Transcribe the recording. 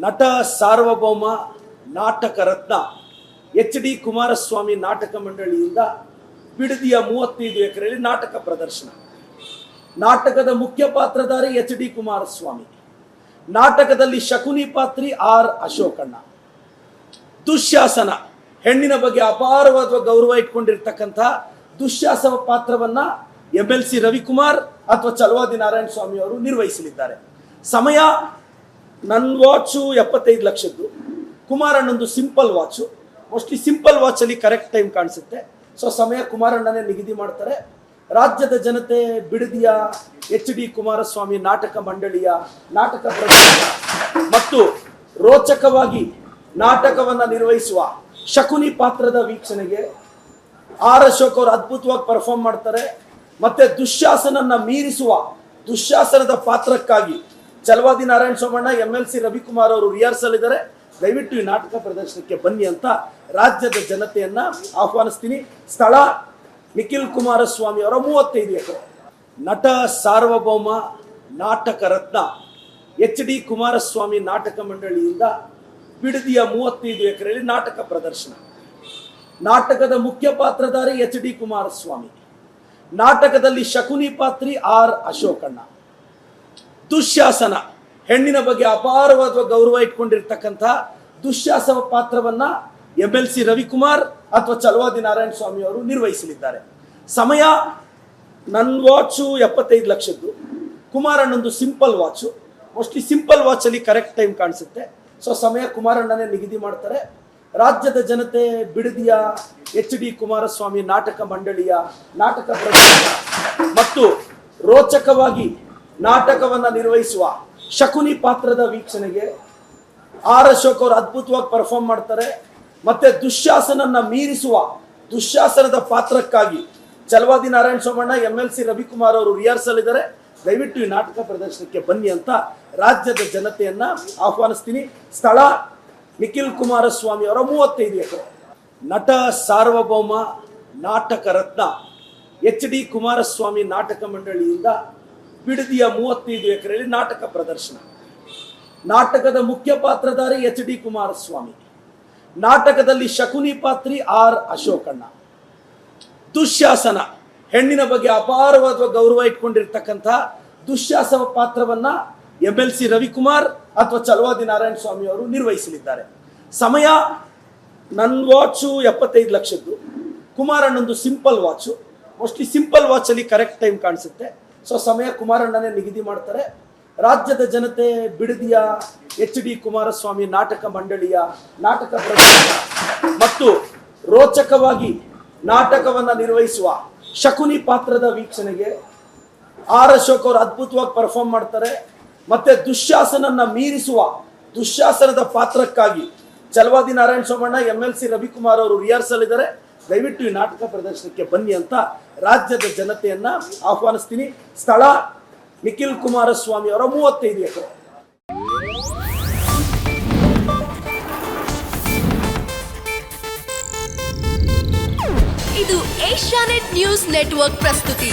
ನಟ ಸಾರ್ವಭೌಮ ನಾಟಕ ರತ್ನ ಎಚ್.ಡಿ. ಕುಮಾರಸ್ವಾಮಿ ನಾಟಕ ಮಂಡಳಿಯಿಂದ ಬಿಡದಿಯ 35 ಎಕರೆಯಲ್ಲಿ ನಾಟಕ ಪ್ರದರ್ಶನ. ನಾಟಕದ ಮುಖ್ಯ ಪಾತ್ರಧಾರಿ ಎಚ್.ಡಿ. ಕುಮಾರಸ್ವಾಮಿ. ನಾಟಕದಲ್ಲಿ ಶಕುನಿ ಪಾತ್ರಿ ಆರ್ ಅಶೋಕಣ್ಣ. ದುಶ್ಯಾಸನ, ಹೆಣ್ಣಿನ ಬಗ್ಗೆ ಅಪಾರವಾದ ಗೌರವ ಇಟ್ಕೊಂಡಿರ್ತಕ್ಕಂಥ ದುಶ್ಯಾಸನ ಪಾತ್ರವನ್ನ MLC ರವಿಕುಮಾರ್ ಅಥವಾ ಚಲವಾದಿ ನಾರಾಯಣ ಸ್ವಾಮಿ ಅವರು ನಿರ್ವಹಿಸಲಿದ್ದಾರೆ. ಸಮಯ ನನ್ನ ವಾಚು 75 ಲಕ್ಷದ್ದು, ಕುಮಾರಣ್ಣಂದು ಸಿಂಪಲ್ ವಾಚು. ಮೋಸ್ಟ್ಲಿ ಸಿಂಪಲ್ ವಾಚಲ್ಲಿ ಕರೆಕ್ಟ್ ಟೈಮ್ ಕಾಣಿಸುತ್ತೆ. ಸೊ ಸಮಯ ಕುಮಾರಣ್ಣನೇ ನಿಗದಿ ಮಾಡ್ತಾರೆ. ರಾಜ್ಯದ ಜನತೆ ಬಿಡದಿಯ ಎಚ್.ಡಿ. ಕುಮಾರಸ್ವಾಮಿ ನಾಟಕ ಮಂಡಳಿಯ ನಾಟಕ ಪ್ರದರ್ಶನ ಮತ್ತು ರೋಚಕವಾಗಿ ನಾಟಕವನ್ನು ನಿರ್ವಹಿಸುವ ಶಕುನಿ ಪಾತ್ರದ ವೀಕ್ಷಣೆಗೆ ಆರ್ ಅಶೋಕ್ ಅವರು ಅದ್ಭುತವಾಗಿ ಪರ್ಫಾರ್ಮ್ ಮಾಡ್ತಾರೆ. ಮತ್ತೆ ದುಶ್ಯಾಸನನ್ನ ಮೀರಿಸುವ ದುಶ್ಯಾಸನದ ಪಾತ್ರಕ್ಕಾಗಿ ಚಲವಾದಿ ನಾರಾಯಣ ಸೋಮಣ್ಣ, MLC ರವಿಕುಮಾರ್ ಅವರು ರಿಹರ್ಸಲ್ ಇದ್ದಾರೆ. ದಯವಿಟ್ಟು ಈ ನಾಟಕ ಪ್ರದರ್ಶನಕ್ಕೆ ಬನ್ನಿ ಅಂತ ರಾಜ್ಯದ ಜನತೆಯನ್ನ ಆಹ್ವಾನಿಸ್ತೀನಿ. ಸ್ಥಳ ನಿಖಿಲ್ ಕುಮಾರಸ್ವಾಮಿ ಅವರ 35 ಎಕರೆ. ನಟ ಸಾರ್ವಭೌಮ ನಾಟಕ ರತ್ನ ಎಚ್.ಡಿ. ಕುಮಾರಸ್ವಾಮಿ ನಾಟಕ ಮಂಡಳಿಯಿಂದ ಬಿಡದಿಯ 35 ಎಕರೆಯಲ್ಲಿ ನಾಟಕ ಪ್ರದರ್ಶನ. ನಾಟಕದ ಮುಖ್ಯ ಪಾತ್ರಧಾರಿ ಎಚ್.ಡಿ. ಕುಮಾರಸ್ವಾಮಿ. ನಾಟಕದಲ್ಲಿ ಶಕುನಿ ಪಾತ್ರಿ ಆರ್ ಅಶೋಕಣ್ಣ. ದುಶ್ಯಾಸನ, ಹೆಣ್ಣಿನ ಬಗ್ಗೆ ಅಪಾರವಾದ ಗೌರವ ಇಟ್ಕೊಂಡಿರ್ತಕ್ಕಂಥ ದುಶ್ಯಾಸನ ಪಾತ್ರವನ್ನ MLC ರವಿಕುಮಾರ್ ಅಥವಾ ಚಲವಾದಿ ನಾರಾಯಣ ಸ್ವಾಮಿ ಅವರು ನಿರ್ವಹಿಸಲಿದ್ದಾರೆ. ಸಮಯ ನನ್ನ ವಾಚು 75 ಲಕ್ಷದ್ದು, ಕುಮಾರಣ್ಣಂದು ಸಿಂಪಲ್ ವಾಚು. ಮೋಸ್ಟ್ಲಿ ಸಿಂಪಲ್ ವಾಚಲ್ಲಿ ಕರೆಕ್ಟ್ ಟೈಮ್ ಕಾಣಿಸುತ್ತೆ. ಸೊ ಸಮಯ ಕುಮಾರಣ್ಣನೇ ನಿಗದಿ ಮಾಡ್ತಾರೆ. ರಾಜ್ಯದ ಜನತೆ ಬಿಡದಿಯ ಎಚ್.ಡಿ. ಕುಮಾರಸ್ವಾಮಿ ನಾಟಕ ಮಂಡಳಿಯ ನಾಟಕ ಪ್ರದರ್ಶನ ಮತ್ತು ರೋಚಕವಾಗಿ ನಾಟಕವನ್ನು ನಿರ್ವಹಿಸುವ ಶಕುನಿ ಪಾತ್ರದ ವೀಕ್ಷಣೆಗೆ ಆರ್ ಅಶೋಕ್ ಅವರು ಅದ್ಭುತವಾಗಿ ಪರ್ಫಾರ್ಮ್ ಮಾಡ್ತಾರೆ. ಮತ್ತೆ ದುಶ್ಯಾಸನನ್ನ ಮೀರಿಸುವ ದುಶ್ಯಾಸನದ ಪಾತ್ರಕ್ಕಾಗಿ ಚಲವಾದಿ ನಾರಾಯಣ ಸೋಮಣ್ಣ, MLC ರವಿಕುಮಾರ್ ಅವರು ರಿಹರ್ಸಲ್ ಇದ್ದಾರೆ. ದಯವಿಟ್ಟು ಈ ನಾಟಕ ಪ್ರದರ್ಶನಕ್ಕೆ ಬನ್ನಿ ಅಂತ ರಾಜ್ಯದ ಜನತೆಯನ್ನ ಆಹ್ವಾನಿಸ್ತೀನಿ. ಸ್ಥಳ ನಿಖಿಲ್ ಕುಮಾರಸ್ವಾಮಿ ಅವರ 35 ಎಕರೆ. ನಟ ಸಾರ್ವಭೌಮ ನಾಟಕ ರತ್ನ ಎಚ್.ಡಿ. ಕುಮಾರಸ್ವಾಮಿ ನಾಟಕ ಮಂಡಳಿಯಿಂದ ಬಿಡದಿಯ 35 ಎಕರೆಯಲ್ಲಿ ನಾಟಕ ಪ್ರದರ್ಶನ. ನಾಟಕದ ಮುಖ್ಯ ಪಾತ್ರಧಾರಿ ಎಚ್.ಡಿ. ಕುಮಾರಸ್ವಾಮಿ. ನಾಟಕದಲ್ಲಿ ಶಕುನಿ ಪಾತ್ರಿ ಆರ್ ಅಶೋಕಣ್ಣ. ದುಶ್ಯಾಸನ, ಹೆಣ್ಣಿನ ಬಗ್ಗೆ ಅಪಾರವಾದ ಗೌರವ ಇಟ್ಕೊಂಡಿರ್ತಕ್ಕಂಥ ದುಶ್ಯಾಸನ ಪಾತ್ರವನ್ನ MLC ರವಿಕುಮಾರ್ ಅಥವಾ ಚಲವಾದಿ ನಾರಾಯಣ ಸ್ವಾಮಿ ಅವರು ನಿರ್ವಹಿಸಲಿದ್ದಾರೆ. ಸಮಯ ನನ್ನ ವಾಚು 75 ಲಕ್ಷದ್ದು, ಕುಮಾರಣ್ಣಂದು ಸಿಂಪಲ್ ವಾಚು. ಮೋಸ್ಟ್ಲಿ ಸಿಂಪಲ್ ವಾಚಲ್ಲಿ ಕರೆಕ್ಟ್ ಟೈಮ್ ಕಾಣಿಸುತ್ತೆ. ಸೊ ಸಮಯ ಕುಮಾರಣ್ಣನೇ ನಿಗದಿ ಮಾಡ್ತಾರೆ. ರಾಜ್ಯದ ಜನತೆ ಬಿಡದಿಯ ಎಚ್.ಡಿ. ಕುಮಾರಸ್ವಾಮಿ ನಾಟಕ ಮಂಡಳಿಯ ನಾಟಕ ಪ್ರದರ್ಶನ ಮತ್ತು ರೋಚಕವಾಗಿ ನಾಟಕವನ್ನು ನಿರ್ವಹಿಸುವ ಶಕುನಿ ಪಾತ್ರದ ವೀಕ್ಷಣೆಗೆ ಆರ್ ಅಶೋಕ್ ಅವರು ಅದ್ಭುತವಾಗಿ ಪರ್ಫಾರ್ಮ್ ಮಾಡ್ತಾರೆ. ಮತ್ತೆ ದುಶ್ಯಾಸನನ್ನ ಮೀರಿಸುವ ದುಶ್ಯಾಸನದ ಪಾತ್ರಕ್ಕಾಗಿ ಚಲವಾದಿ ನಾರಾಯಣ ಸೋಮಣ್ಣ, MLC ರವಿಕುಮಾರ್ ಅವರು ರಿಹರ್ಸಲ್ ಇದ್ದಾರೆ. ದಯವಿಟ್ಟು ಈ ನಾಟಕ ಪ್ರದರ್ಶನಕ್ಕೆ ಬನ್ನಿ ಅಂತ ರಾಜ್ಯದ ಜನತೆಯನ್ನ ಆಹ್ವಾನಿಸ್ತೀನಿ. ಸ್ಥಳ ನಿಖಿಲ್ ಕುಮಾರಸ್ವಾಮಿ ಅವರ 35 ಎಕರೆ. ಇದು ಏಷ್ಯಾನೆಟ್ ನ್ಯೂಸ್ ನೆಟ್ವರ್ಕ್ ಪ್ರಸ್ತುತಿ.